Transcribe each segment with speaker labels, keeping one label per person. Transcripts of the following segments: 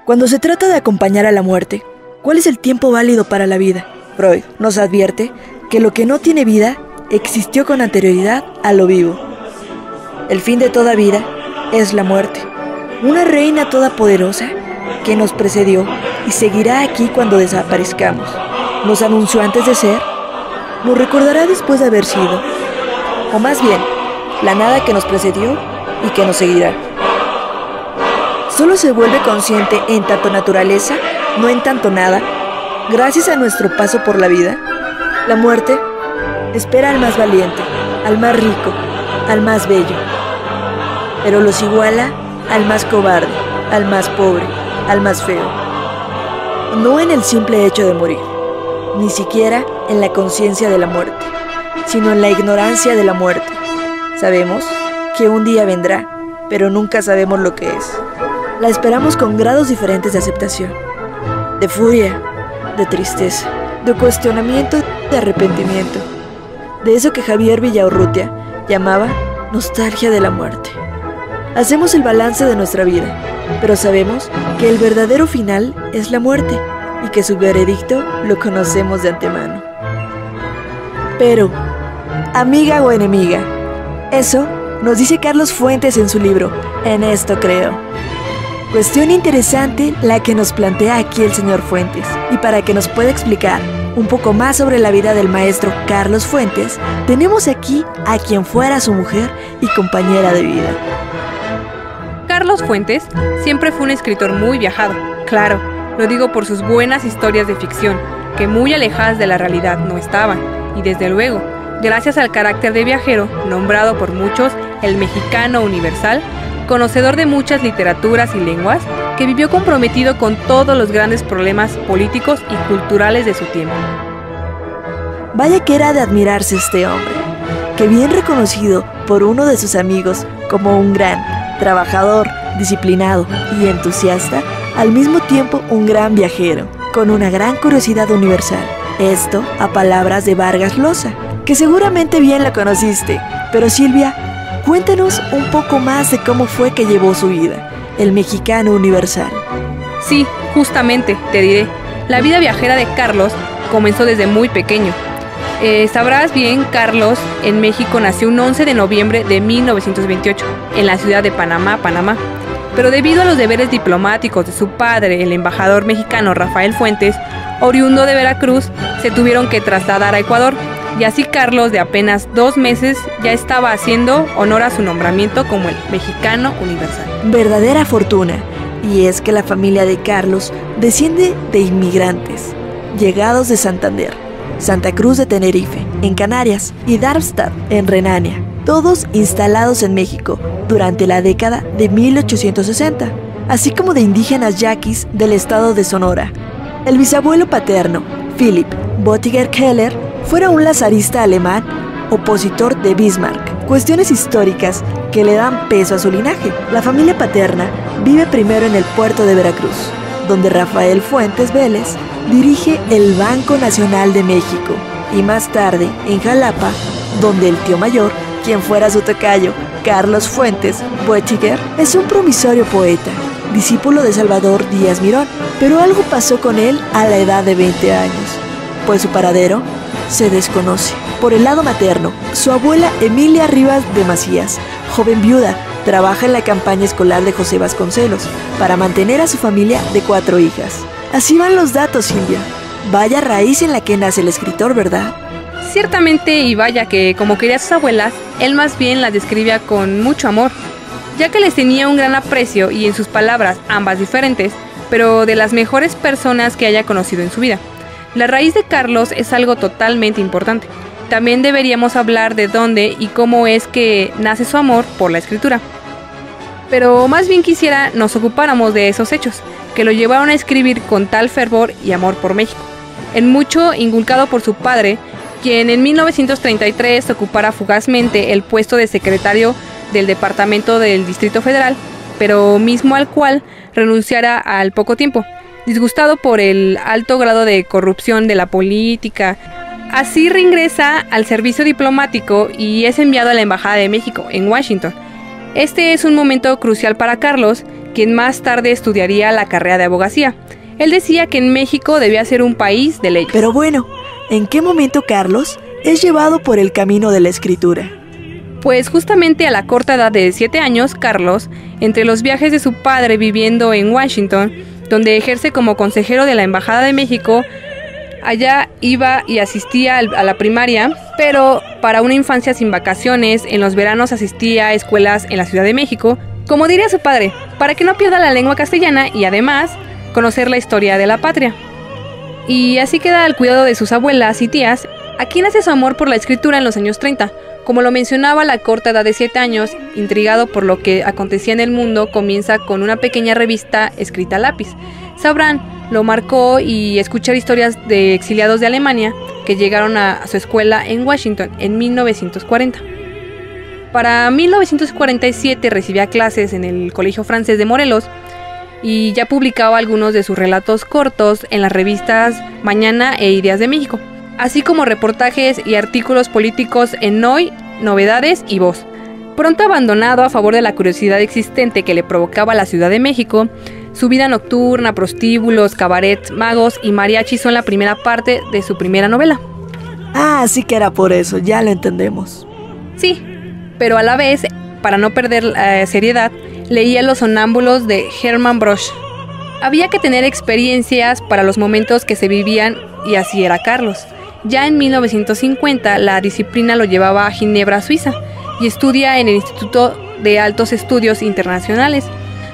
Speaker 1: Cuando se trata de acompañar a la muerte, ¿cuál es el tiempo válido para la vida? Freud nos advierte que lo que no tiene vida existió con anterioridad a lo vivo. El fin de toda vida es la muerte, una reina todopoderosa que nos precedió y seguirá aquí cuando desaparezcamos. Nos anunció antes de ser, nos recordará después de haber sido, o más bien, la nada que nos precedió y que nos seguirá. Solo se vuelve consciente en tanto naturaleza, no en tanto nada, gracias a nuestro paso por la vida. La muerte espera al más valiente, al más rico, al más bello, pero los iguala al más cobarde, al más pobre, al más feo. No en el simple hecho de morir, ni siquiera en la conciencia de la muerte, sino en la ignorancia de la muerte. Sabemos que un día vendrá, pero nunca sabemos lo que es. La esperamos con grados diferentes de aceptación, de furia, de tristeza, de cuestionamiento, de arrepentimiento, de eso que Javier Villaurrutia llamaba nostalgia de la muerte. Hacemos el balance de nuestra vida, pero sabemos que el verdadero final es la muerte y que su veredicto lo conocemos de antemano. Pero, amiga o enemiga, eso nos dice Carlos Fuentes en su libro En esto creo. Cuestión interesante la que nos plantea aquí el señor Fuentes, y para que nos pueda explicar un poco más sobre la vida del maestro Carlos Fuentes, tenemos aquí a quien fuera su mujer y compañera de vida.
Speaker 2: Carlos Fuentes siempre fue un escritor muy viajado, claro, lo digo por sus buenas historias de ficción, que muy alejadas de la realidad no estaban, y desde luego, gracias al carácter de viajero, nombrado por muchos el mexicano universal, conocedor de muchas literaturas y lenguas, que vivió comprometido con todos los grandes problemas políticos y culturales de su tiempo.
Speaker 1: Vaya que era de admirarse este hombre, que bien reconocido por uno de sus amigos como un gran trabajador, disciplinado y entusiasta, al mismo tiempo un gran viajero, con una gran curiosidad universal. Esto a palabras de Vargas Llosa, que seguramente bien la conociste, pero Silvia, cuéntanos un poco más de cómo fue que llevó su vida, el mexicano universal.
Speaker 2: Sí, justamente, te diré. La vida viajera de Carlos comenzó desde muy pequeño. Sabrás bien, Carlos en México nació un 11 de noviembre de 1928, en la ciudad de Panamá, Panamá. Pero debido a los deberes diplomáticos de su padre, el embajador mexicano Rafael Fuentes, oriundo de Veracruz, se tuvieron que trasladar a Ecuador. Y así Carlos, de apenas 2 meses, ya estaba haciendo honor a su nombramiento como el mexicano universal.
Speaker 1: Verdadera fortuna, y es que la familia de Carlos desciende de inmigrantes, llegados de Santander, Santa Cruz de Tenerife, en Canarias, y Darmstadt, en Renania, todos instalados en México durante la década de 1860, así como de indígenas yaquis del estado de Sonora. El bisabuelo paterno, Philipp Böttiger Keller, fuera un lazarista alemán, opositor de Bismarck. Cuestiones históricas que le dan peso a su linaje. La familia paterna vive primero en el puerto de Veracruz, donde Rafael Fuentes Vélez dirige el Banco Nacional de México, y más tarde en Jalapa, donde el tío mayor, quien fuera su tocayo, Carlos Fuentes Böttiger, es un promisorio poeta, discípulo de Salvador Díaz Mirón, pero algo pasó con él a la edad de 20 años, pues su paradero se desconoce. Por el lado materno, su abuela Emilia Rivas de Macías, joven viuda, trabaja en la campaña escolar de José Vasconcelos para mantener a su familia de 4 hijas. Así van los datos, Silvia. Vaya raíz en la que nace el escritor, ¿verdad?
Speaker 2: Ciertamente, y vaya que, como quería a sus abuelas, él más bien las describía con mucho amor, ya que les tenía un gran aprecio y en sus palabras, ambas diferentes, pero de las mejores personas que haya conocido en su vida. La raíz de Carlos es algo totalmente importante. También deberíamos hablar de dónde y cómo es que nace su amor por la escritura. Pero más bien quisiera nos ocupáramos de esos hechos, que lo llevaron a escribir con tal fervor y amor por México. En mucho inculcado por su padre, quien en 1933 ocupara fugazmente el puesto de secretario del Departamento del Distrito Federal, pero mismo al cual renunciara al poco tiempo, disgustado por el alto grado de corrupción de la política. Así reingresa al servicio diplomático y es enviado a la Embajada de México en Washington. Este es un momento crucial para Carlos, quien más tarde estudiaría la carrera de abogacía. Él decía que en México debía ser un país de leyes.
Speaker 1: Pero bueno, ¿en qué momento Carlos es llevado por el camino de la escritura?
Speaker 2: Pues justamente a la corta edad de 7 años, Carlos, entre los viajes de su padre viviendo en Washington, donde ejerce como consejero de la Embajada de México, allá iba y asistía a la primaria, pero para una infancia sin vacaciones, en los veranos asistía a escuelas en la Ciudad de México, como diría su padre, para que no pierda la lengua castellana y además conocer la historia de la patria. Y así queda al cuidado de sus abuelas y tías. Aquí nace su amor por la escritura en los años 30. Como lo mencionaba, a la corta edad de 7 años, intrigado por lo que acontecía en el mundo, comienza con una pequeña revista escrita a lápiz. Sabrán, lo marcó, y escuchar historias de exiliados de Alemania que llegaron a su escuela en Washington en 1940. Para 1947 recibía clases en el Colegio Francés de Morelos y ya publicaba algunos de sus relatos cortos en las revistas Mañana e Ideas de México, así como reportajes y artículos políticos en Hoy, Novedades y Voz. Pronto abandonado a favor de la curiosidad existente que le provocaba la Ciudad de México, su vida nocturna, prostíbulos, cabarets, magos y mariachis son la primera parte de su primera novela.
Speaker 1: Ah, sí que era por eso, ya lo entendemos.
Speaker 2: Sí, pero a la vez, para no perder seriedad, leía Los sonámbulos de Hermann Broch. Había que tener experiencias para los momentos que se vivían, y así era Carlos. Ya en 1950 la disciplina lo llevaba a Ginebra, Suiza, y estudia en el Instituto de Altos Estudios Internacionales.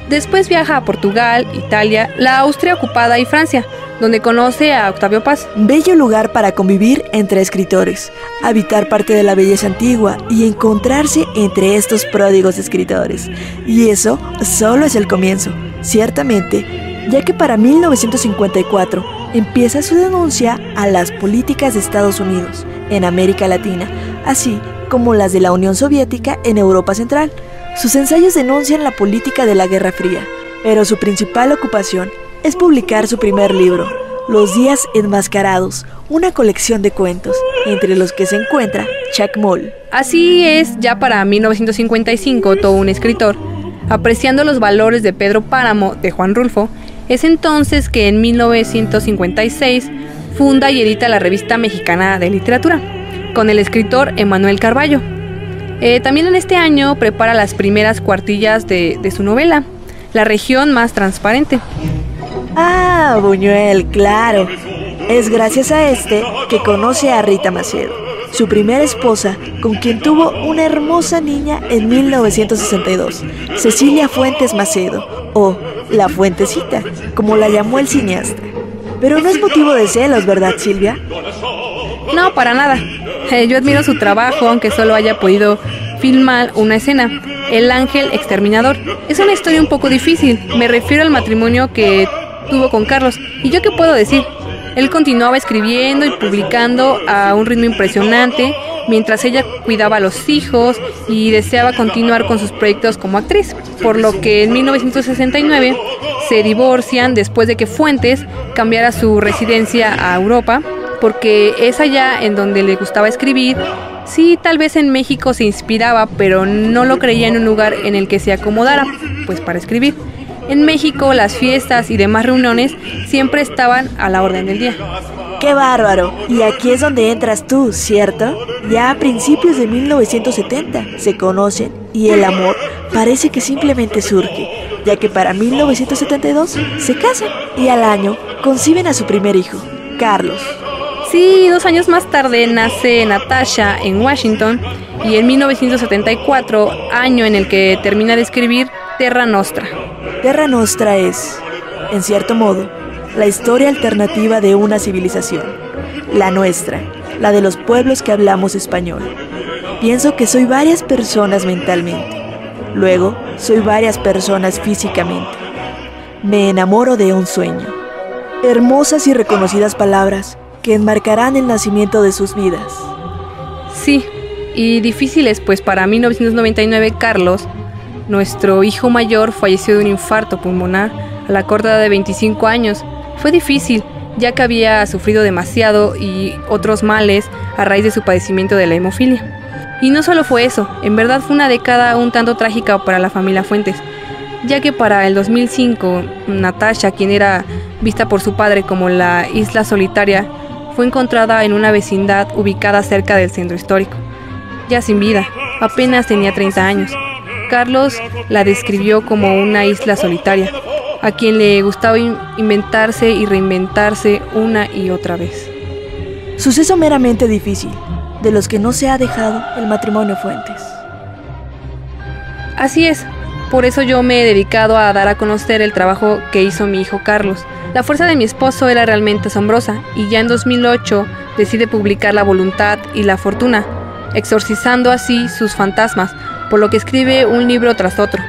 Speaker 2: Después viaja a Portugal, Italia, la Austria ocupada y Francia, donde conoce a Octavio Paz.
Speaker 1: Bello lugar para convivir entre escritores, habitar parte de la belleza antigua y encontrarse entre estos pródigos escritores. Y eso solo es el comienzo, ciertamente, ya que para 1954 empieza su denuncia a las políticas de Estados Unidos en América Latina, así como las de la Unión Soviética en Europa Central. Sus ensayos denuncian la política de la Guerra Fría, pero su principal ocupación es publicar su primer libro, Los días enmascarados, una colección de cuentos, entre los que se encuentra Chacmol.
Speaker 2: Así es, ya para 1955, todo un escritor, apreciando los valores de Pedro Páramo, de Juan Rulfo, es entonces que en 1956 funda y edita la Revista Mexicana de Literatura, con el escritor Emanuel Carballo. También en este año prepara las primeras cuartillas de su novela, La región más transparente.
Speaker 1: Ah, Buñuel, claro. Es gracias a este que conoce a Rita Macedo, su primera esposa, con quien tuvo una hermosa niña en 1962, Cecilia Fuentes Macedo, o La Fuentecita, como la llamó el cineasta. Pero no es motivo de celos, ¿verdad, Silvia?
Speaker 2: No, para nada. Yo admiro su trabajo, aunque solo haya podido filmar una escena, El ángel exterminador. Es una historia un poco difícil, me refiero al matrimonio que tuvo con Carlos. ¿Y yo qué puedo decir? Él continuaba escribiendo y publicando a un ritmo impresionante, mientras ella cuidaba a los hijos y deseaba continuar con sus proyectos como actriz, por lo que en 1969 se divorcian después de que Fuentes cambiara su residencia a Europa, porque es allá en donde le gustaba escribir. Sí, tal vez en México se inspiraba, pero no lo creía en un lugar en el que se acomodara, pues para escribir. En México las fiestas y demás reuniones siempre estaban a la orden del día.
Speaker 1: ¡Qué bárbaro! Y aquí es donde entras tú, ¿cierto? Ya a principios de 1970 se conocen y el amor parece que simplemente surge, ya que para 1972 se casan y al año conciben a su primer hijo, Carlos.
Speaker 2: Sí, 2 años más tarde nace Natasha en Washington y en 1974, año en el que termina de escribir Terra Nostra.
Speaker 1: Terra Nostra es, en cierto modo, la historia alternativa de una civilización, la nuestra, la de los pueblos que hablamos español. Pienso que soy varias personas mentalmente, luego soy varias personas físicamente. Me enamoro de un sueño. Hermosas y reconocidas palabras que enmarcarán el nacimiento de sus vidas.
Speaker 2: Sí, y difíciles, pues para 1999 Carlos, nuestro hijo mayor, falleció de un infarto pulmonar a la corta edad de 25 años. Fue difícil, ya que había sufrido demasiado y otros males a raíz de su padecimiento de la hemofilia. Y no solo fue eso, en verdad fue una década un tanto trágica para la familia Fuentes. ya que para el 2005 Natasha, quien era vista por su padre como la isla solitaria, fue encontrada en una vecindad ubicada cerca del centro histórico. Ya sin vida, apenas tenía 30 años. Carlos la describió como una isla solitaria, a quien le gustaba inventarse y reinventarse una y otra vez.
Speaker 1: Suceso meramente difícil, de los que no se ha dejado el matrimonio Fuentes.
Speaker 2: Así es, por eso yo me he dedicado a dar a conocer el trabajo que hizo mi hijo Carlos. La fuerza de mi esposo era realmente asombrosa y ya en 2008 decide publicar La voluntad y la fortuna, exorcizando así sus fantasmas, por lo que escribe un libro tras otro.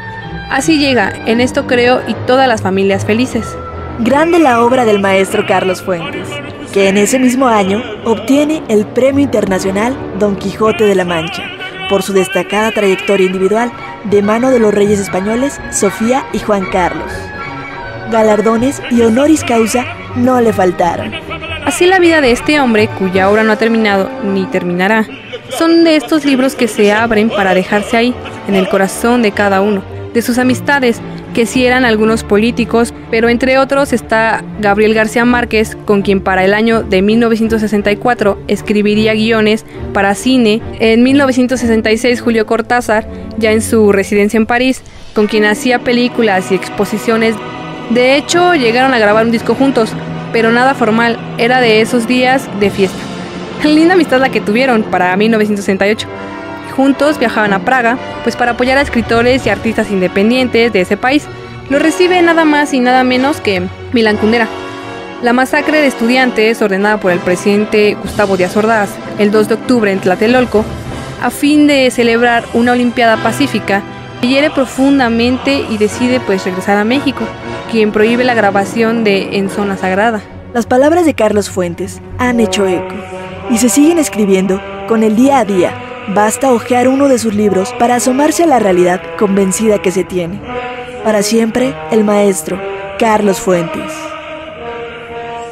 Speaker 2: Así llega En esto creo y todas las familias felices.
Speaker 1: Grande la obra del maestro Carlos Fuentes, que en ese mismo año obtiene el Premio Internacional Don Quijote de la Mancha, por su destacada trayectoria individual de mano de los reyes españoles Sofía y Juan Carlos. Galardones y honoris causa no le faltaron.
Speaker 2: Así la vida de este hombre, cuya obra no ha terminado ni terminará, son de estos libros que se abren para dejarse ahí, en el corazón de cada uno, de sus amistades, que sí eran algunos políticos, pero entre otros está Gabriel García Márquez, con quien para el año de 1964 escribiría guiones para cine. En 1966 Julio Cortázar, ya en su residencia en París, con quien hacía películas y exposiciones. De hecho, llegaron a grabar un disco juntos, pero nada formal, era de esos días de fiesta. Linda amistad la que tuvieron para 1968. Juntos viajaban a Praga, pues para apoyar a escritores y artistas independientes de ese país. Lo recibe nada más y nada menos que Milan Kundera. La masacre de estudiantes ordenada por el presidente Gustavo Díaz Ordaz el 2 de octubre en Tlatelolco, a fin de celebrar una Olimpiada Pacífica, le hiere profundamente y decide regresar a México, quien prohíbe la grabación de En Zona Sagrada.
Speaker 1: Las palabras de Carlos Fuentes han hecho eco y se siguen escribiendo con el día a día. Basta hojear uno de sus libros para asomarse a la realidad convencida que se tiene. Para siempre, el maestro Carlos Fuentes.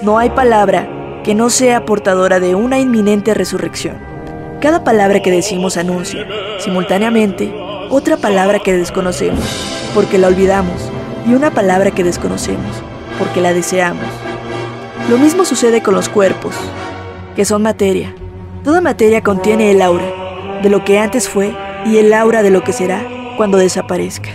Speaker 1: No hay palabra que no sea portadora de una inminente resurrección. Cada palabra que decimos anuncia, simultáneamente, otra palabra que desconocemos, porque la olvidamos, y una palabra que desconocemos, porque la deseamos. Lo mismo sucede con los cuerpos, que son materia. Toda materia contiene el aura de lo que antes fue y el aura de lo que será cuando desaparezca.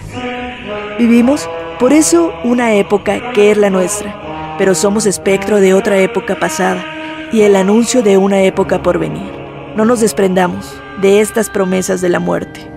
Speaker 1: Vivimos, por eso, una época que es la nuestra, pero somos espectro de otra época pasada y el anuncio de una época por venir. No nos desprendamos de estas promesas de la muerte.